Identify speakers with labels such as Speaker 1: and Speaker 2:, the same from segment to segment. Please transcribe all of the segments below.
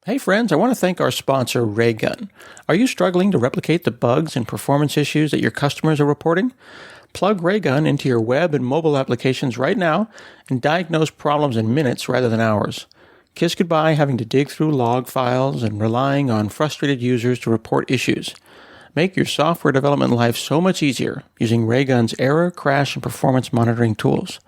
Speaker 1: Hey friends, I want to thank our sponsor, Raygun. Are you struggling to replicate the bugs and performance issues that your customers are reporting? Plug Raygun into your web and mobile applications right now and diagnose problems in minutes rather than hours. Kiss goodbye having to dig through log files and relying on frustrated users to report issues. Make your software development life so much easier using Raygun's error, crash, and performance monitoring tools.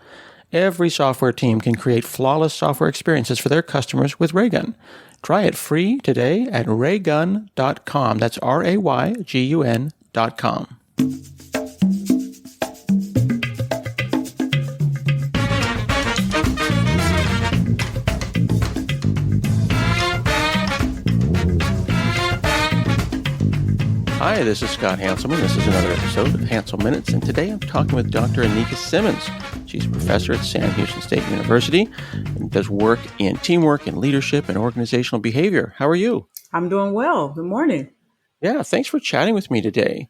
Speaker 1: Every software team can create flawless software experiences for their customers with Raygun. Try it free today at raygun.com. That's RAYGUN.com. Hi, this is Scott Hanselman. This is another episode of Hansel Minutes, and today I'm talking with Dr. Aneika Simmons. She's a professor at Sam Houston State University and does work in teamwork and leadership and organizational behavior. How are you?
Speaker 2: I'm doing well. Good morning.
Speaker 1: Yeah, thanks for chatting with me today.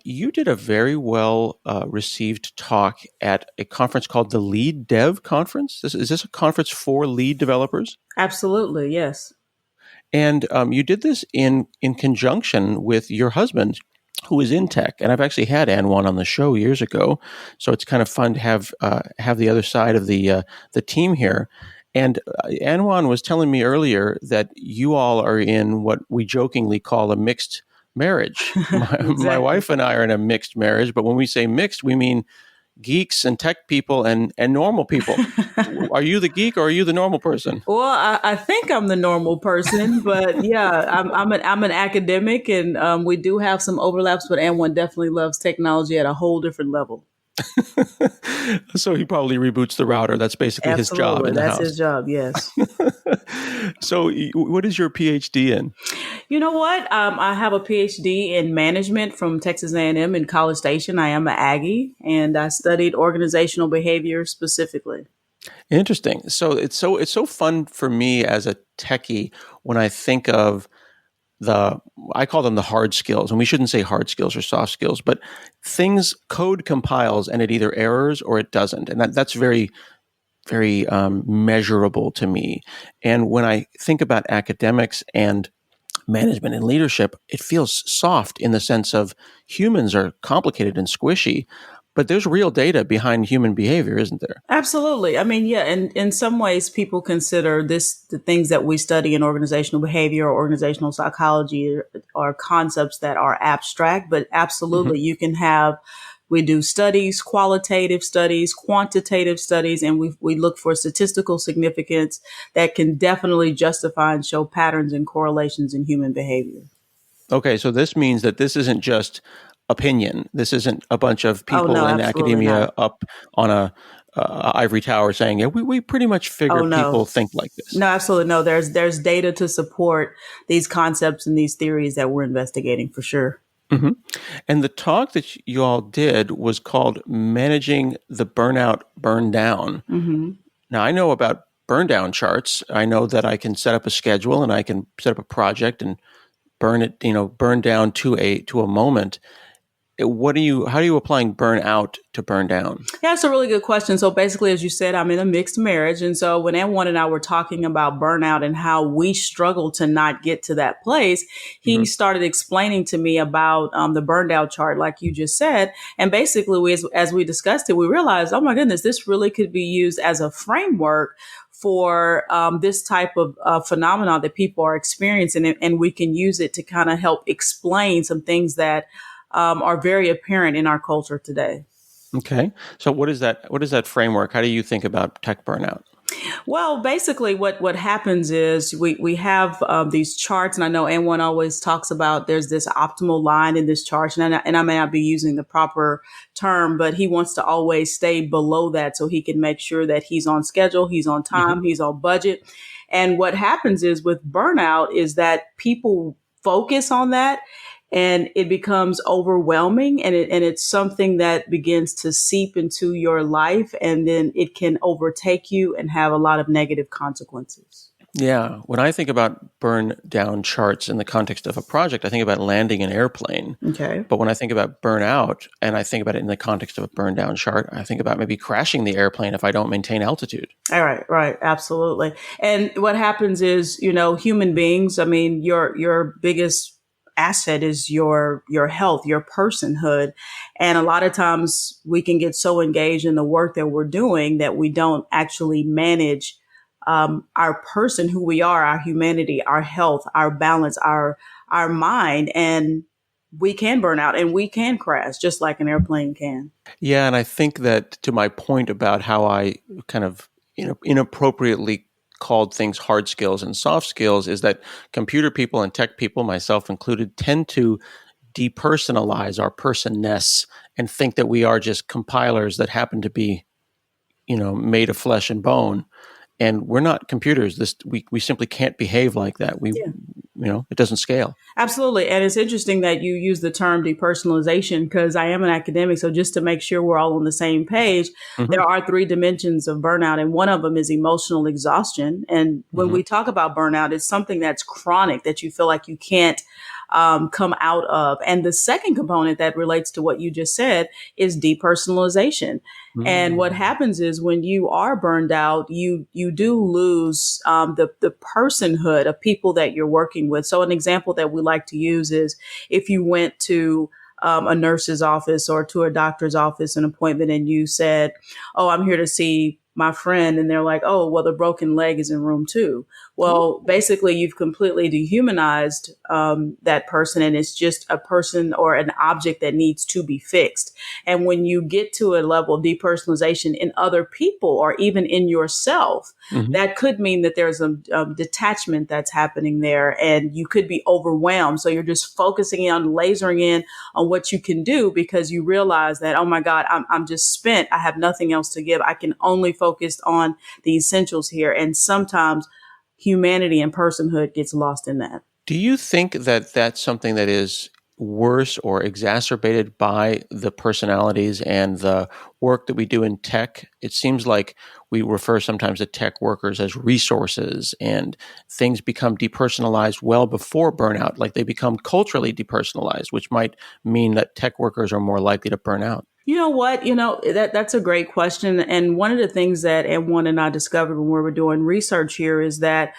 Speaker 1: You did a very well received talk at a conference called the Lead Dev Conference. Is this a conference for lead developers?
Speaker 2: Absolutely, yes.
Speaker 1: And you did this in conjunction with your husband, who is in tech. And I've actually had Anwan on the show years ago, so it's kind of fun to have the other side of the team here. And Anwan was telling me earlier that you all are in what we jokingly call a mixed marriage.
Speaker 2: Exactly.
Speaker 1: My wife and I are in a mixed marriage, but when we say mixed, we mean geeks and tech people and normal people. Are you the geek or are you the normal person?
Speaker 2: Well, I think I'm the normal person, but yeah, I'm an academic, and we do have some overlaps. But Anwan definitely loves technology at a whole different level.
Speaker 1: So he probably reboots the router. That's basically his job in the house.
Speaker 2: That's his job, yes.
Speaker 1: So what is your PhD in?
Speaker 2: You know what? I have a PhD in management from Texas A&M in College Station. I am an Aggie, and I studied organizational behavior specifically.
Speaker 1: Interesting. So it's so fun for me as a techie when I think of I call them the hard skills, and we shouldn't say hard skills or soft skills, but code compiles and it either errors or it doesn't. And that's very, very measurable to me. And when I think about academics and management and leadership, it feels soft in the sense of humans are complicated and squishy, but there's real data behind human behavior, isn't there?
Speaker 2: Absolutely. I mean, yeah, and in some ways, people consider the things that we study in organizational behavior or organizational psychology are concepts that are abstract, but absolutely, we do studies, qualitative studies, quantitative studies, and we look for statistical significance that can definitely justify and show patterns and correlations in human behavior.
Speaker 1: Okay, so this means that this isn't just opinion. This isn't a bunch of people in academia
Speaker 2: not.
Speaker 1: up on a ivory tower saying, "Yeah, we pretty much figure people think like this."
Speaker 2: No, absolutely no. There's data to support these concepts and these theories that we're investigating for sure.
Speaker 1: Mm-hmm. And the talk that you all did was called "Managing the Burnout Burndown."
Speaker 2: Mm-hmm.
Speaker 1: Now, I know about burndown charts. I know that I can set up a schedule and I can set up a project and burn down to a moment. How are you applying burnout to burn down?
Speaker 2: Yeah, that's a really good question. So basically, as you said, I'm in a mixed marriage. And so when Anwan and I were talking about burnout and how we struggle to not get to that place, he started explaining to me about the burndown chart, like you just said. And basically, as we discussed it, we realized, oh my goodness, this really could be used as a framework for this type of phenomena that people are experiencing. And we can use it to kind of help explain some things that are very apparent in our culture today.
Speaker 1: Okay. So what is that framework? How do you think about tech burnout?
Speaker 2: Well, basically what happens is we have these charts, and I know Anwan always talks about there's this optimal line in this chart, and I may not be using the proper term, but he wants to always stay below that so he can make sure that he's on schedule, he's on time, he's on budget. And what happens is with burnout is that people focus on that, and it becomes overwhelming, and it's something that begins to seep into your life, and then it can overtake you and have a lot of negative consequences.
Speaker 1: Yeah. When I think about burn down charts in the context of a project, I think about landing an airplane.
Speaker 2: Okay.
Speaker 1: But when I think about burnout and I think about it in the context of a burn down chart, I think about maybe crashing the airplane if I don't maintain altitude.
Speaker 2: All right, right, absolutely. And what happens is, human beings, I mean, your biggest asset is your health, your personhood. And a lot of times we can get so engaged in the work that we're doing that we don't actually manage our person, who we are, our humanity, our health, our balance, our mind, and we can burn out and we can crash just like an airplane can.
Speaker 1: Yeah, and I think that to my point about how I kind of inappropriately called things hard skills and soft skills is that computer people and tech people, myself included, tend to depersonalize our personness and think that we are just compilers that happen to be, made of flesh and bone. And we're not computers. We simply can't behave like that. It doesn't scale.
Speaker 2: Absolutely. And it's interesting that you use the term depersonalization, because I am an academic. So just to make sure we're all on the same page, there are 3 dimensions of burnout, and one of them is emotional exhaustion. And when we talk about burnout, it's something that's chronic that you feel like you can't come out of. And the second component that relates to what you just said is depersonalization. And what happens is when you are burned out, you do lose the personhood of people that you're working with. So an example that we like to use is if you went to a nurse's office or to a doctor's office, an appointment, and you said, "Oh, I'm here to see my friend," and they're like, "Oh, well, the broken leg is in room 2. Well, basically, you've completely dehumanized that person, and it's just a person or an object that needs to be fixed. And when you get to a level of depersonalization in other people or even in yourself, that could mean that there's a detachment that's happening there, and you could be overwhelmed. So you're just focusing on, lasering in on what you can do, because you realize that, oh my God, I'm just spent. I have nothing else to give. I can only focus on the essentials here. And sometimes humanity and personhood gets lost in that.
Speaker 1: Do you think that that's something that is worse or exacerbated by the personalities and the work that we do in tech? It seems like we refer sometimes to tech workers as resources, and things become depersonalized well before burnout, like they become culturally depersonalized, which might mean that tech workers are more likely to burn out.
Speaker 2: You know what? That's a great question. And one of the things that M1 and I discovered when we were doing research here is that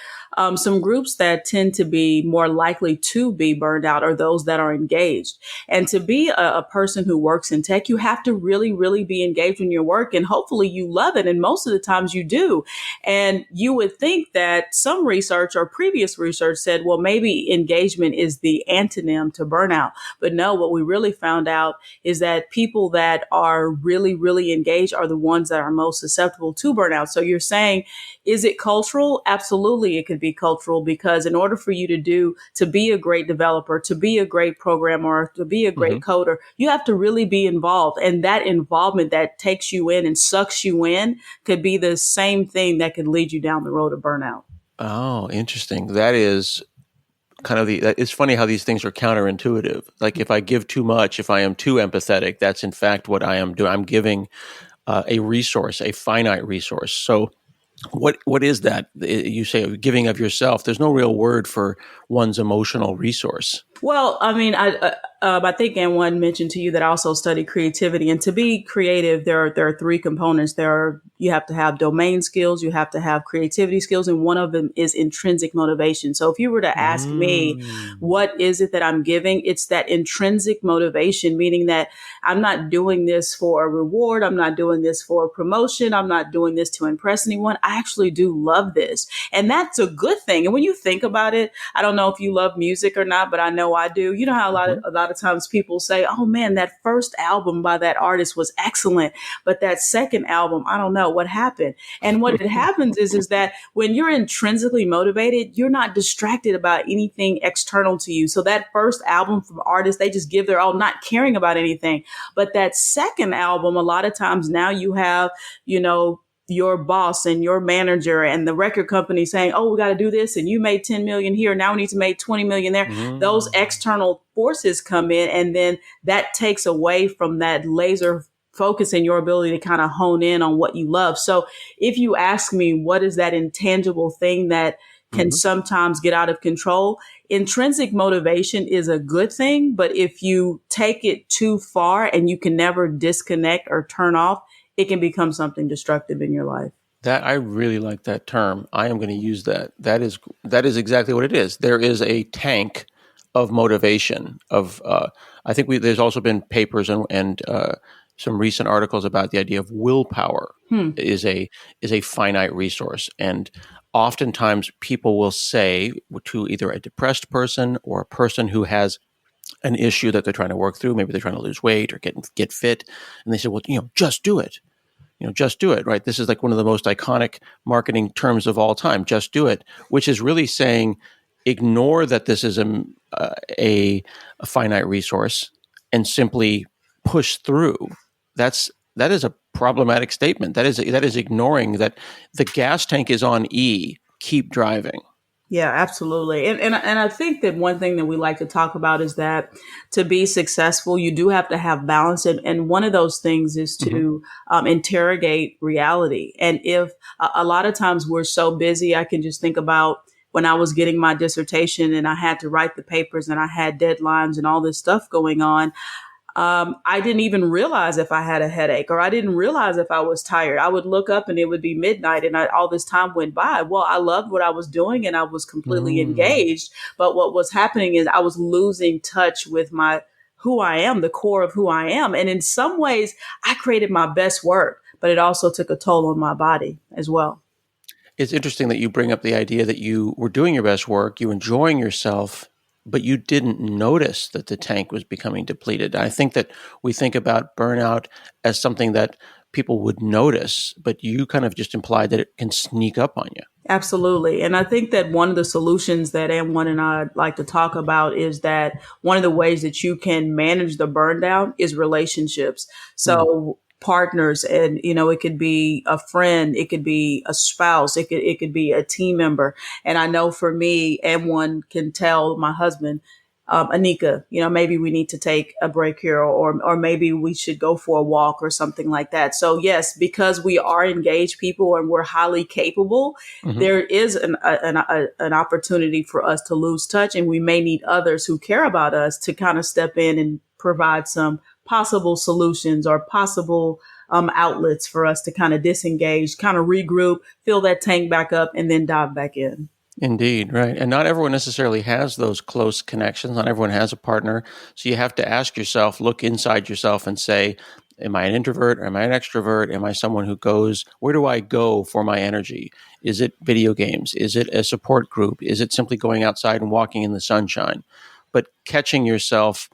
Speaker 2: some groups that tend to be more likely to be burned out are those that are engaged. And to be a person who works in tech, you have to really, really be engaged in your work, and hopefully you love it. And most of the times you do. And you would think that some research or previous research said, well, maybe engagement is the antonym to burnout. But no, what we really found out is that people that are really, really engaged are the ones that are most susceptible to burnout. So you're saying, is it cultural? Absolutely, it could be cultural, because in order for you to be a great developer, to be a great programmer, to be a great coder, you have to really be involved. And that involvement that takes you in and sucks you in could be the same thing that could lead you down the road of burnout.
Speaker 1: Oh, interesting. That is kind of it's funny how these things are counterintuitive. Like if I give too much, if I am too empathetic, that's in fact what I am doing. I'm giving a resource, a finite resource. So what is that? You say giving of yourself. There's no real word for one's emotional resource.
Speaker 2: Well, I mean, I think N1 mentioned to you that I also study creativity, and to be creative, there are 3 components. You have to have domain skills, you have to have creativity skills, and one of them is intrinsic motivation. So if you were to ask me, what is it that I'm giving? It's that intrinsic motivation, meaning that I'm not doing this for a reward. I'm not doing this for a promotion. I'm not doing this to impress anyone. I actually do love this. And that's a good thing. And when you think about it, I don't know if you love music or not, but I know I do. You know how a lot of times people say, oh man, that first album by that artist was excellent, but that second album, I don't know what happened. And what it happens is that when you're intrinsically motivated, you're not distracted about anything external to you. So that first album from artists, they just give their all, not caring about anything. But that second album, a lot of times now you have, your boss and your manager and the record company saying, oh, we got to do this. And you made 10 million here. Now we need to make 20 million there. Those external forces come in, and then that takes away from that laser focus and your ability to kind of hone in on what you love. So if you ask me, what is that intangible thing that can sometimes get out of control. Intrinsic motivation is a good thing, but if you take it too far and you can never disconnect or turn off, it can become something destructive in your life.
Speaker 1: That I really like that term. I am going to use that. That is exactly what it is. There is a tank of motivation. I think there's also been papers and some recent articles about the idea of willpower is a finite resource, and oftentimes people will say to either a depressed person or a person who has an issue that they're trying to work through, maybe they're trying to lose weight or get fit, and they say, well, just do it. Just do it, right? This is like one of the most iconic marketing terms of all time, just do it, which is really saying ignore that this is a finite resource and simply push through. That is a problematic statement. That is ignoring that the gas tank is on E, keep driving.
Speaker 2: Yeah, absolutely. And I think that one thing that we like to talk about is that to be successful, you do have to have balance. And one of those things is to interrogate reality. And if a lot of times we're so busy, I can just think about when I was getting my dissertation and I had to write the papers and I had deadlines and all this stuff going on. I didn't even realize if I had a headache, or I didn't realize if I was tired. I would look up and it would be midnight and all this time went by. Well, I loved what I was doing and I was completely engaged. But what was happening is I was losing touch with who I am, the core of who I am. And in some ways, I created my best work, but it also took a toll on my body as well.
Speaker 1: It's interesting that you bring up the idea that you were doing your best work, you were enjoying yourself, but you didn't notice that the tank was becoming depleted. I think that we think about burnout as something that people would notice, but you kind of just implied that it can sneak up on you.
Speaker 2: Absolutely. And I think that one of the solutions that Am1 and I like to talk about is that one of the ways that you can manage the burn down is relationships. So partners, and it could be a friend, it could be a spouse, it could be a team member. And I know for me, Am1 can tell my husband, Aneika, maybe we need to take a break here, or maybe we should go for a walk or something like that. So yes, because we are engaged people and we're highly capable, there is an opportunity for us to lose touch, and we may need others who care about us to kind of step in and provide some possible solutions or possible outlets for us to kind of disengage, kind of regroup, fill that tank back up, and then dive back in.
Speaker 1: Indeed, right. And not everyone necessarily has those close connections. Not everyone has a partner. So you have to ask yourself, look inside yourself and say, am I an introvert? Or am I an extrovert? Am I someone who where do I go for my energy? Is it video games? Is it a support group? Is it simply going outside and walking in the sunshine? But catching yourself,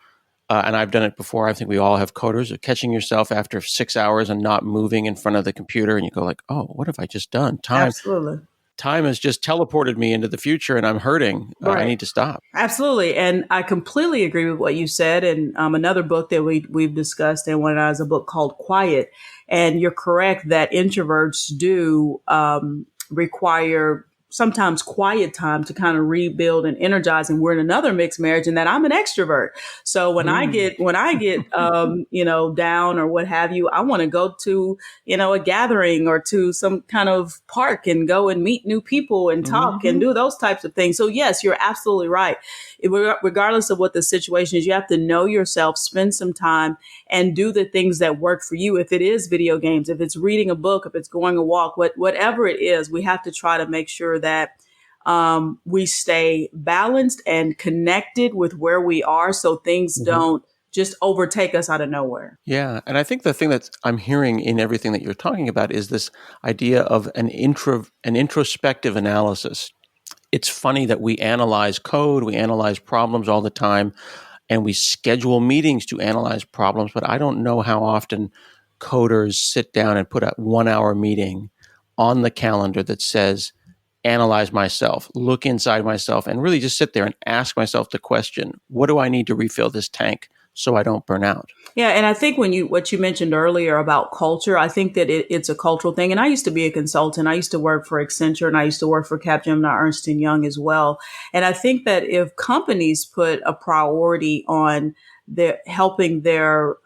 Speaker 1: and I've done it before, I think we all have coders, of catching yourself after 6 hours and not moving in front of the computer, and you go like, oh, what have I just done?
Speaker 2: Absolutely.
Speaker 1: Time has just teleported me into the future and I'm hurting.
Speaker 2: Right.
Speaker 1: I need to stop.
Speaker 2: Absolutely. And I completely agree with what you said. And another book that we've discussed, and one is a book called Quiet. And you're correct that introverts do require sometimes quiet time to kind of rebuild and energize. And we're in another mixed marriage in that I'm an extrovert. So when I get down or what have you, I want to go to, a gathering or to some kind of park and go and meet new people and talk and do those types of things. So yes, you're absolutely right. Regardless of what the situation is, you have to know yourself, spend some time and do the things that work for you. If it is video games, if it's reading a book, if it's going a walk, whatever it is, we have to try to make sure that we stay balanced and connected with where we are, so things don't just overtake us out of nowhere.
Speaker 1: Yeah. And I think the thing that I'm hearing in everything that you're talking about is this idea of an introspective analysis. It's funny that we analyze code, we analyze problems all the time, and we schedule meetings to analyze problems, but I don't know how often coders sit down and put a 1-hour meeting on the calendar that says, analyze myself, look inside myself, and really just sit there and ask myself the question, what do I need to refill this tank so I don't burn out?
Speaker 2: Yeah. And I think what you mentioned earlier about culture, I think that it's a cultural thing. And I used to be a consultant. I used to work for Accenture and I used to work for Gemini, Ernst and Young as well. And I think that if companies put a priority on helping their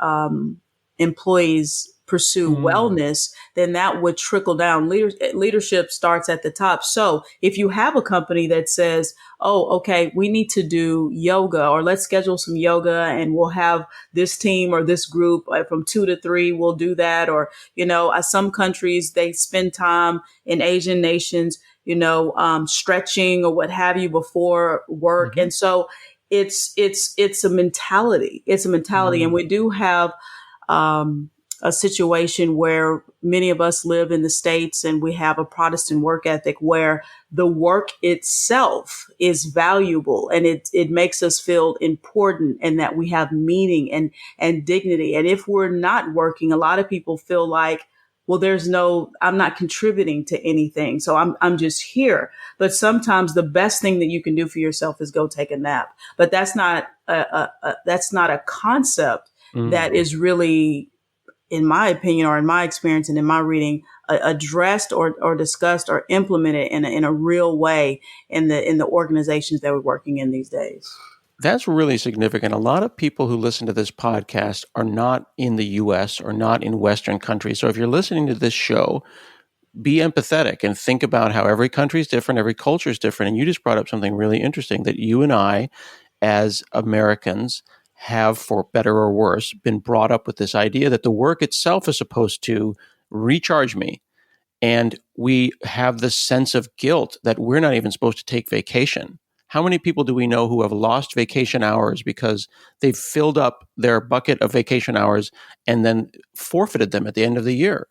Speaker 2: employees pursue wellness, then that would trickle down. Leadership starts at the top. So if you have a company that says, oh, okay, we need to do yoga, or let's schedule some yoga and we'll have this team or this group from 2 to 3, we'll do that. Or, some countries, they spend time in Asian nations, stretching or what have you before work. And so it's a mentality. It's a mentality. And we do have a situation where many of us live in the States and we have a Protestant work ethic where the work itself is valuable and it makes us feel important and that we have meaning and dignity. And if we're not working, a lot of people feel like, well, I'm not contributing to anything. So I'm just here. But sometimes the best thing that you can do for yourself is go take a nap. But that's not a concept that is really, in my opinion, or in my experience and in my reading, addressed or discussed or implemented in a real way in the organizations that we're working in these days.
Speaker 1: That's really significant. A lot of people who listen to this podcast are not in the U.S. or not in Western countries. So if you're listening to this show, be empathetic and think about how every country is different, every culture is different. And you just brought up something really interesting, that you and I, as Americans, have, for better or worse, been brought up with this idea that the work itself is supposed to recharge me. And we have this sense of guilt that we're not even supposed to take vacation. How many people do we know who have lost vacation hours because they've filled up their bucket of vacation hours and then forfeited them at the end of the year?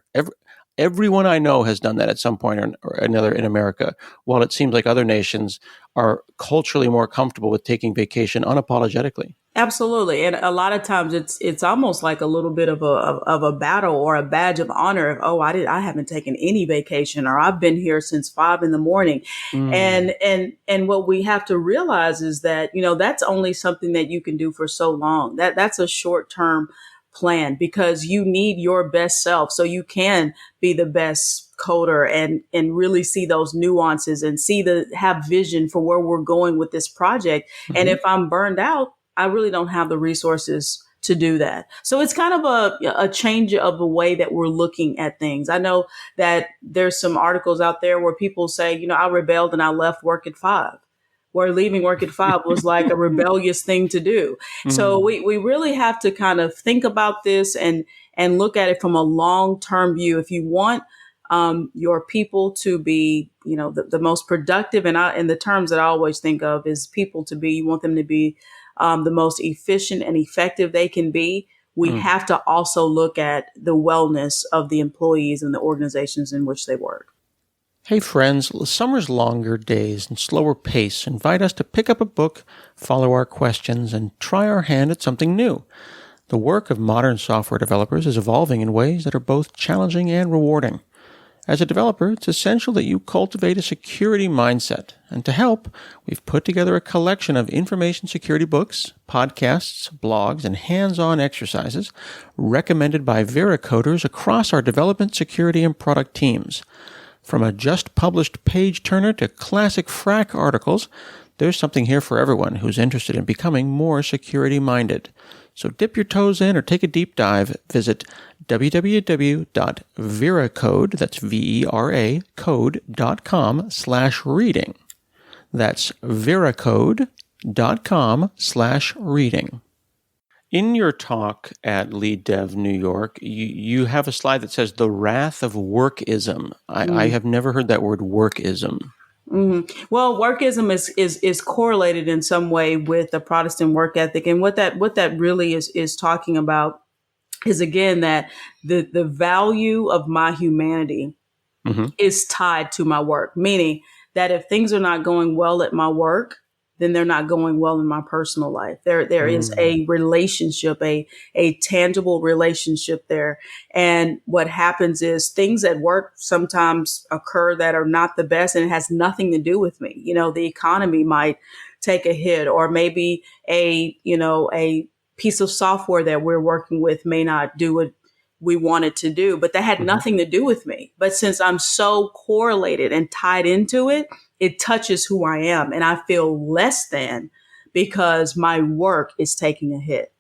Speaker 1: Everyone I know has done that at some point or another in America, while it seems like other nations are culturally more comfortable with taking vacation unapologetically.
Speaker 2: Absolutely. And a lot of times it's almost like a little bit of a battle or a badge of honor of, oh, I haven't taken any vacation, or I've been here since 5 a.m. And what we have to realize is that, that's only something that you can do for so long. That's a short-term plan, because you need your best self so you can be the best coder and really see those nuances and have vision for where we're going with this project. And if I'm burned out, I really don't have the resources to do that. So it's kind of a change of the way that we're looking at things. I know that there's some articles out there where people say, I rebelled and I left work at 5. Where leaving work at 5 was like a rebellious thing to do. So we really have to kind of think about this and look at it from a long-term view. If you want your people to be, the most productive, and the terms that I always think of is people to be, you want them to be the most efficient and effective they can be. We have to also look at the wellness of the employees and the organizations in which they work.
Speaker 1: Hey friends, summer's longer days and slower pace invite us to pick up a book, follow our questions, and try our hand at something new. The work of modern software developers is evolving in ways that are both challenging and rewarding. As a developer, it's essential that you cultivate a security mindset. And to help, we've put together a collection of information security books, podcasts, blogs, and hands-on exercises recommended by Vera coders across our development, security, and product teams. From a just-published page-turner to classic frack articles, there's something here for everyone who's interested in becoming more security-minded. So dip your toes in or take a deep dive. Visit www.veracode, that's V-E-R-A, code.com/reading. That's veracode.com/reading. In your talk at Lead Dev New York, you have a slide that says the wrath of workism. I have never heard that word, workism.
Speaker 2: Well, workism is correlated in some way with the Protestant work ethic. And what that really is talking about is, again, that the value of my humanity is tied to my work, meaning that if things are not going well at my work, then they're not going well in my personal life. There is a relationship, a tangible relationship there. And what happens is things at work sometimes occur that are not the best, and it has nothing to do with me. The economy might take a hit, or maybe a piece of software that we're working with may not do what we want it to do, but that had nothing to do with me. But since I'm so correlated and tied into it, it touches who I am, and I feel less than because my work is taking a hit.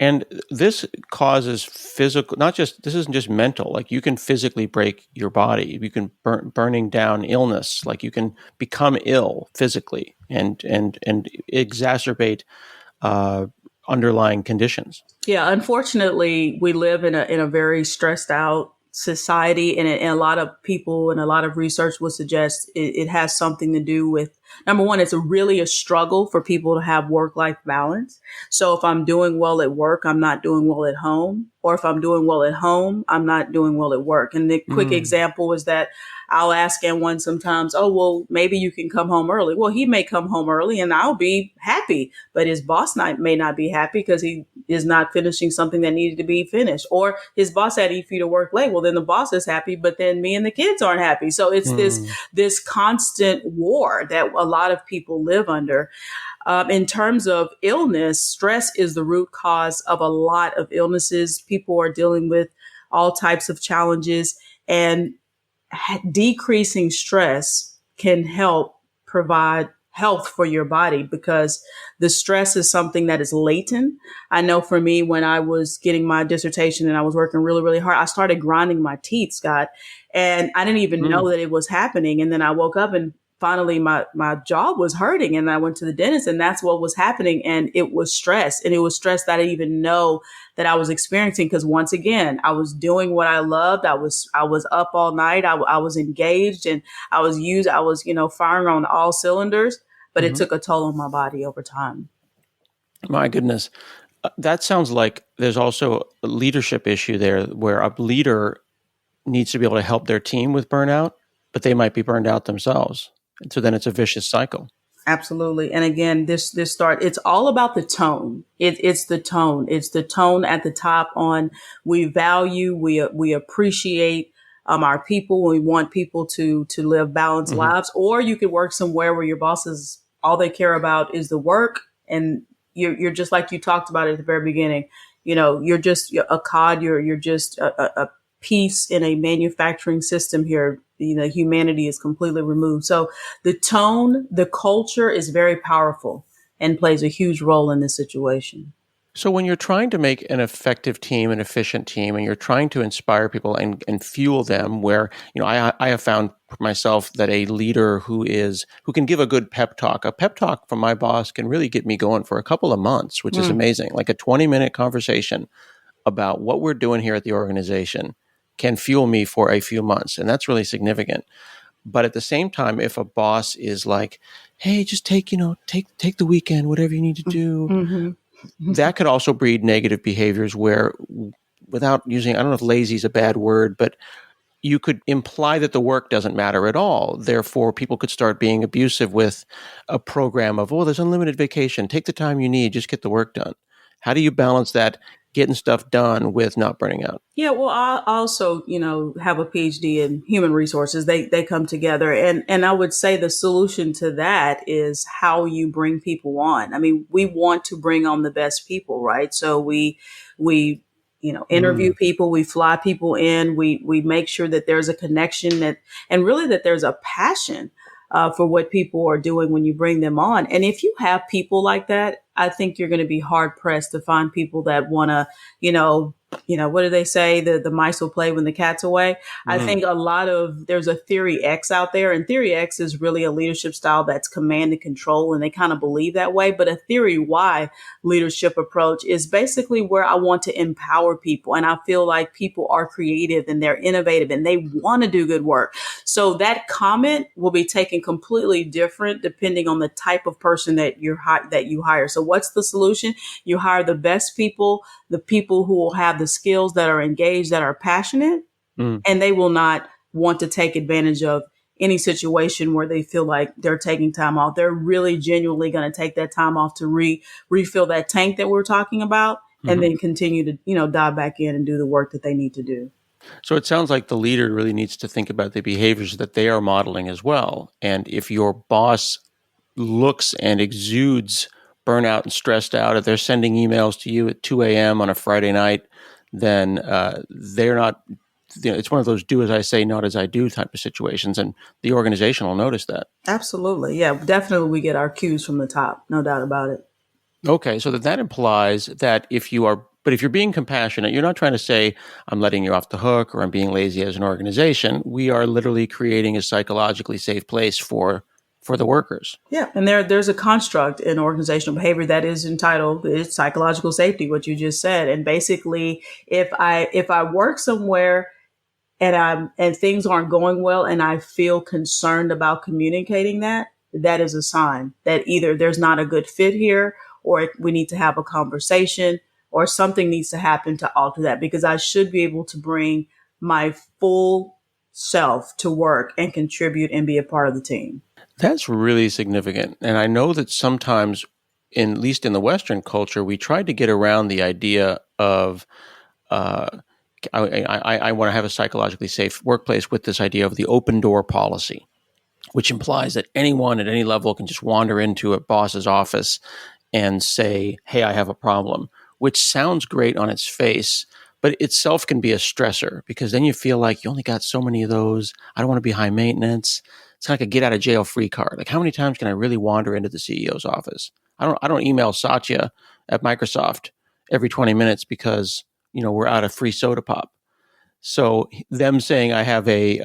Speaker 1: And this causes physical, not just, this isn't just mental, like you can physically break your body. You can burning down illness, like you can become ill physically and exacerbate underlying conditions.
Speaker 2: Yeah, unfortunately, we live in a very stressed out society, and a lot of people and a lot of research would suggest it has something to do with, number one, it's really a struggle for people to have work life balance. So if I'm doing well at work, I'm not doing well at home, or if I'm doing well at home, I'm not doing well at work. And the quick example is that I'll ask anyone sometimes, oh, well, maybe you can come home early. Well, he may come home early and I'll be happy, but his boss may not be happy because he is not finishing something that needed to be finished. Or his boss had you to work late. Well, then the boss is happy, but then me and the kids aren't happy. So it's this constant war that a lot of people live under. In terms of illness, stress is the root cause of a lot of illnesses. People are dealing with all types of challenges, and decreasing stress can help provide health for your body, because the stress is something that is latent. I know for me, when I was getting my dissertation and I was working really, really hard, I started grinding my teeth, Scott, and I didn't even know that it was happening. And then I woke up and finally my jaw was hurting, and I went to the dentist, and that's what was happening. And it was stress, and it was stress that I didn't even know that I was experiencing. Because once again, I was doing what I loved. I was up all night. I was engaged, and I was, firing on all cylinders, but it took a toll on my body over time.
Speaker 1: My goodness. That sounds like there's also a leadership issue there, where a leader needs to be able to help their team with burnout, but they might be burned out themselves. So then it's a vicious cycle.
Speaker 2: Absolutely. And again, it's all about the tone. It's the tone. It's the tone at the top on, we value, we appreciate our people. We want people to live balanced lives. Or you could work somewhere where your bosses, all they care about is the work. And you're just like you talked about it at the very beginning. You're just a cod. You're just a piece in a manufacturing system here. Humanity is completely removed. So the tone, the culture is very powerful and plays a huge role in this situation.
Speaker 1: So when you're trying to make an effective team, an efficient team, and you're trying to inspire people and fuel them, where, I have found myself that a leader who can give a good pep talk from my boss can really get me going for a couple of months, which is amazing. Like a 20-minute conversation about what we're doing here at the organization can fuel me for a few months. And that's really significant. But at the same time, if a boss is like, hey, just take the weekend, whatever you need to do, that could also breed negative behaviors where, without using, I don't know if lazy is a bad word, but you could imply that the work doesn't matter at all. Therefore, people could start being abusive with a program of, there's unlimited vacation, take the time you need, just get the work done. How do you balance that, getting stuff done, with not burning out?
Speaker 2: Yeah, well, I also, have a PhD in human resources. They come together. And I would say the solution to that is how you bring people on. I mean, we want to bring on the best people, right? So we interview people, we fly people in, we make sure that there's a connection and really that there's a passion for what people are doing when you bring them on. And if you have people like that, I think you're going to be hard pressed to find people that want to, what do they say? The mice will play when the cat's away. I think there's a Theory X out there, and Theory X is really a leadership style that's command and control, and they kind of believe that way. But a Theory Y leadership approach is basically where I want to empower people. And I feel like people are creative and they're innovative and they want to do good work. So that comment will be taken completely different depending on the type of person that you hire. So what's the solution? You hire the best people, the people who will have the skills, that are engaged, that are passionate, and they will not want to take advantage of any situation where they feel like they're taking time off. They're really genuinely going to take that time off to refill that tank that we're talking about, and then continue to, dive back in and do the work that they need to do.
Speaker 1: So it sounds like the leader really needs to think about the behaviors that they are modeling as well. And if your boss looks and exudes burnout and stressed out, if they're sending emails to you at 2 a.m. on a Friday night, then they're not, it's one of those do as I say, not as I do type of situations. And the organization will notice that.
Speaker 2: Absolutely. Yeah, definitely we get our cues from the top. No doubt about it.
Speaker 1: Okay. So that implies that if you are But if you're being compassionate, you're not trying to say, I'm letting you off the hook or I'm being lazy as an organization. We are literally creating a psychologically safe place for the workers.
Speaker 2: Yeah, and there's a construct in organizational behavior that is entitled it's psychological safety, what you just said. And basically, if I work somewhere and things aren't going well and I feel concerned about communicating that is a sign that either there's not a good fit here or we need to have a conversation or something needs to happen to alter that, because I should be able to bring my full self to work and contribute and be a part of the team.
Speaker 1: That's really significant. And I know that sometimes, at least in the Western culture, we try to get around the idea of I want to have a psychologically safe workplace with this idea of the open door policy, which implies that anyone at any level can just wander into a boss's office and say, hey, I have a problem, which sounds great on its face, but itself can be a stressor because then you feel like you only got so many of those. I don't want to be high maintenance. It's like a get out of jail free card. Like, how many times can I really wander into the CEO's office? I don't email Satya at Microsoft every 20 minutes because, we're out of free soda pop. So them saying I have a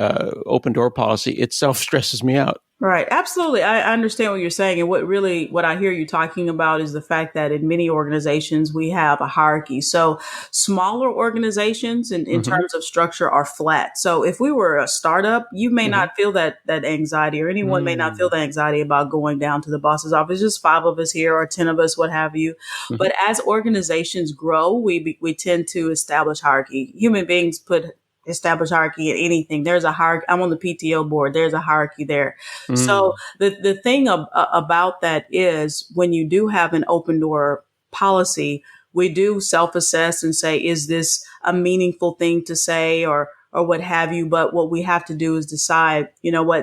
Speaker 1: open door policy itself stresses me out.
Speaker 2: Right. Absolutely. I understand what you're saying. And what I hear you talking about is the fact that in many organizations, we have a hierarchy. So smaller organizations in terms of structure are flat. So if we were a startup, you may not feel that anxiety, or anyone may not feel the anxiety about going down to the boss's office. Just 5 of us here or 10 of us, what have you. But as organizations grow, we tend to establish hierarchy. Human beings establish hierarchy in anything. There's a hierarchy. I'm on the PTO board. There's a hierarchy there. So the thing about that is when you do have an open door policy, we do self-assess and say, is this a meaningful thing to say or what have you? But what we have to do is decide,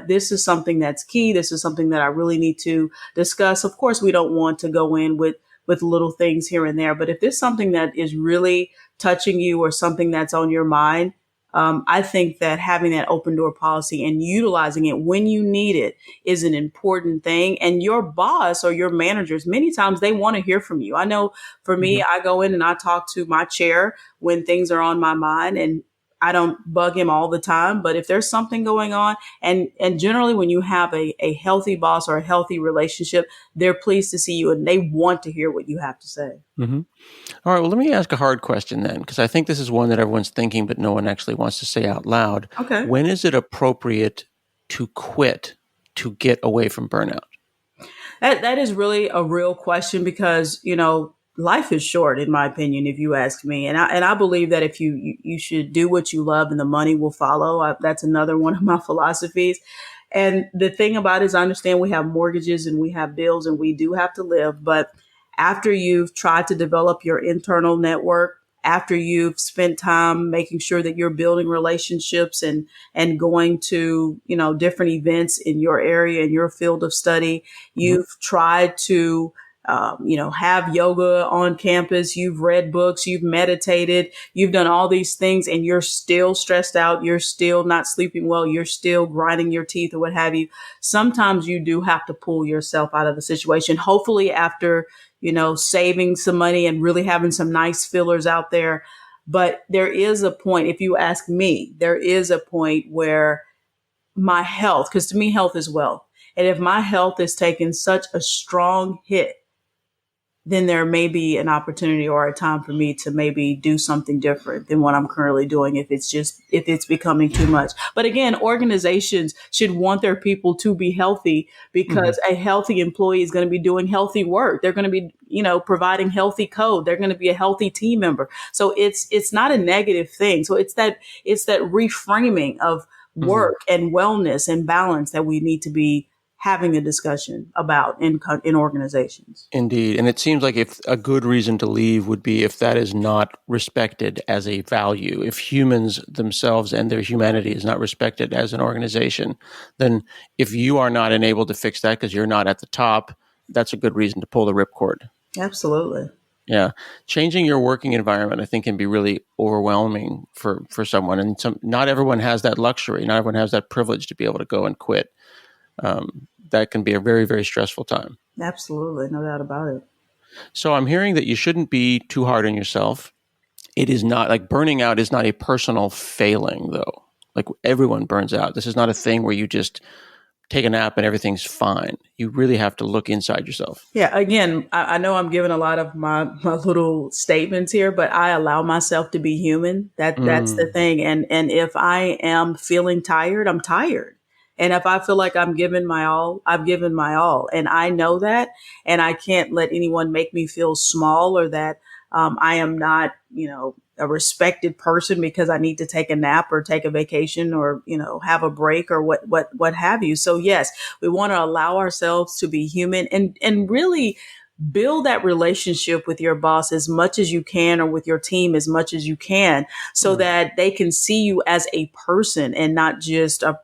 Speaker 2: this is something that's key. This is something that I really need to discuss. Of course, we don't want to go in with little things here and there. But if there's something that is really touching you or something that's on your mind, I think that having that open door policy and utilizing it when you need it is an important thing. And your boss or your managers, many times they want to hear from you. I know for me, I go in and I talk to my chair when things are on my mind, and I don't bug him all the time. But if there's something going on, and generally when you have a healthy boss or a healthy relationship, they're pleased to see you and they want to hear what you have to say.
Speaker 1: Mm-hmm. All right. Well, let me ask a hard question then, because I think this is one that everyone's thinking, but no one actually wants to say out loud.
Speaker 2: Okay.
Speaker 1: When is it appropriate to quit to get away from burnout?
Speaker 2: That is really a real question because, life is short, in my opinion, if you ask me. And I believe that if you should do what you love and the money will follow. That's another one of my philosophies. And the thing about it is I understand we have mortgages and we have bills and we do have to live. But after you've tried to develop your internal network, after you've spent time making sure that you're building relationships and going to, different events in your area, in your field of study, you've tried to have yoga on campus, you've read books, you've meditated, you've done all these things and you're still stressed out. You're still not sleeping well. You're still grinding your teeth or what have you. Sometimes you do have to pull yourself out of a situation. Hopefully after, saving some money and really having some nice fillers out there. But there is a point, if you ask me, there is a point where my health, because to me, health is wealth. And if my health is taking such a strong hit, then there may be an opportunity or a time for me to maybe do something different than what I'm currently doing if it's becoming too much. But again, organizations should want their people to be healthy because a healthy employee is going to be doing healthy work. They're going to be, providing healthy code. They're going to be a healthy team member. So it's not a negative thing. So it's that reframing of work and wellness and balance that we need to be having a discussion about in organizations.
Speaker 1: Indeed. And it seems like if a good reason to leave would be if that is not respected as a value, if humans themselves and their humanity is not respected as an organization, then if you are not enabled to fix that because you're not at the top, that's a good reason to pull the ripcord.
Speaker 2: Absolutely.
Speaker 1: Yeah. Changing your working environment, I think, can be really overwhelming for someone. And not everyone has that luxury. Not everyone has that privilege to be able to go and quit. That can be a very, very stressful time.
Speaker 2: Absolutely. No doubt about it.
Speaker 1: So I'm hearing that you shouldn't be too hard on yourself. it is not like burning out is not a personal failing, though. Like everyone burns out. This is not a thing where you just take a nap and everything's fine. You really have to look inside yourself.
Speaker 2: Yeah, again, I know I'm giving a lot of my little statements here, but I allow myself to be human. That's the thing. And if I am feeling tired, I'm tired. And if I feel like I'm giving my all, I've given my all. And I know that. And I can't let anyone make me feel small or that I am not, a respected person because I need to take a nap or take a vacation or, have a break or what have you. So yes, we want to allow ourselves to be human and really build that relationship with your boss as much as you can or with your team as much as you can so that they can see you as a person and not just a,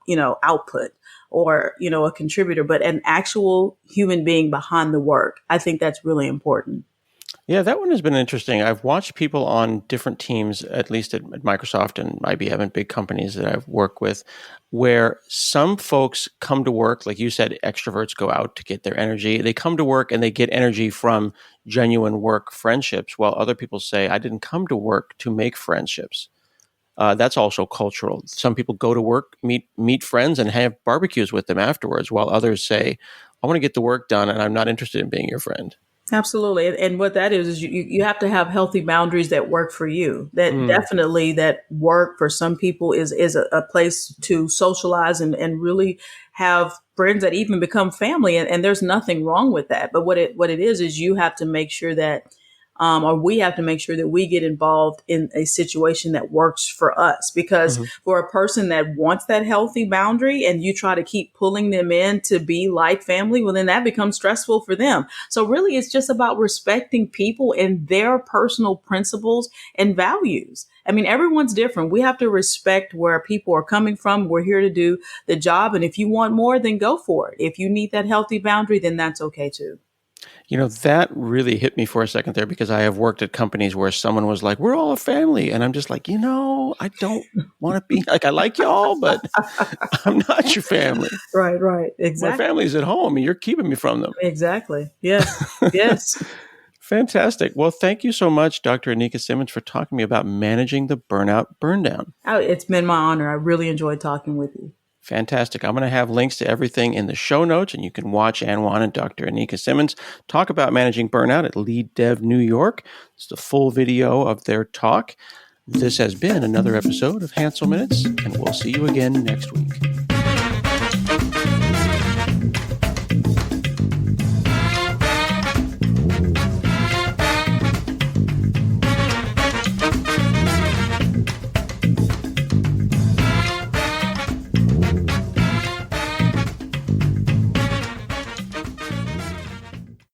Speaker 2: output or, a contributor, but an actual human being behind the work. I think that's really important.
Speaker 1: Yeah, that one has been interesting. I've watched people on different teams, at least at Microsoft and IBM and big companies that I've worked with, where some folks come to work, like you said, extroverts go out to get their energy. They come to work and they get energy from genuine work friendships, while other people say, I didn't come to work to make friendships. That's also cultural. Some people go to work, meet friends, and have barbecues with them afterwards, while others say, I want to get the work done and I'm not interested in being your friend.
Speaker 2: Absolutely. And what that is you have to have healthy boundaries that work for you. That definitely that work for some people is a place to socialize and really have friends that even become family. And there's nothing wrong with that. But what it is you have to make sure that or we have to make sure that we get involved in a situation that works for us. Because for a person that wants that healthy boundary and you try to keep pulling them in to be like family, well, then that becomes stressful for them. So really, it's just about respecting people and their personal principles and values. I mean, everyone's different. We have to respect where people are coming from. We're here to do the job. And if you want more, then go for it. If you need that healthy boundary, then that's okay too.
Speaker 1: That really hit me for a second there because I have worked at companies where someone was like, we're all a family. And I'm just like, I don't want to be like, I like y'all, but I'm not your family.
Speaker 2: Right. Exactly.
Speaker 1: My family's at home and you're keeping me from them.
Speaker 2: Exactly. Yes.
Speaker 1: Fantastic. Well, thank you so much, Dr. Aneika Simmons, for talking to me about managing the burnout burndown.
Speaker 2: Oh, it's been my honor. I really enjoyed talking with you.
Speaker 1: Fantastic. I'm going to have links to everything in the show notes, and you can watch Anwan and Dr. Aneika Simmons talk about managing burnout at Lead Dev New York. It's the full video of their talk. This has been another episode of Hansel Minutes, and we'll see you again next week.